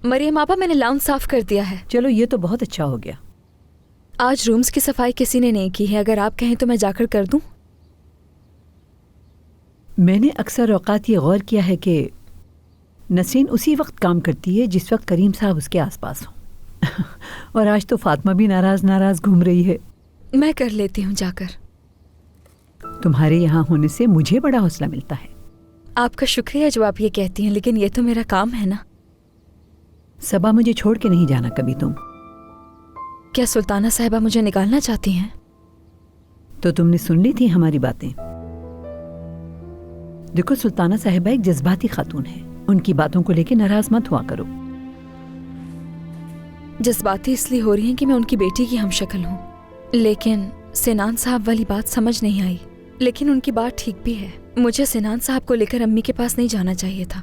مریم آپا میں نے लाउंज साफ कर दिया है। चलो ये तो बहुत अच्छा हो गया। आज रूम्स की सफाई किसी ने नहीं की है, अगर आप कहें तो मैं जाकर कर दूं। मैंने अक्सर औकात ये गौर किया है कि नसरीन उसी वक्त काम करती है जिस वक्त करीम साहब उसके आसपास हों। और आज तो फातिमा भी नाराज घूम रही है। मैं कर लेती हूँ जाकर। तुम्हारे यहाँ होने से मुझे बड़ा हौसला मिलता है। आपका शुक्रिया जो आप ये कहती हैं, लेकिन ये तो मेरा काम है ना। सबा मुझे छोड़ के नहीं जाना कभी तुम। क्या सुल्ताना साहिबा मुझे निकालना चाहती हैं? तो तुमने सुन ली थी हमारी बातें। देखो सुल्ताना साहिबा एक जज्बाती खातून है, उनकी बातों को लेकर नाराज मत हुआ करो। जज्बाती इसलिए हो रही हैं कि मैं उनकी बेटी की हमशक्ल हूँ, लेकिन सिनान साहब वाली बात समझ नहीं आई। लेकिन उनकी बात ठीक भी है, मुझे सिनान साहब को लेकर अम्मी के पास नहीं जाना चाहिए था।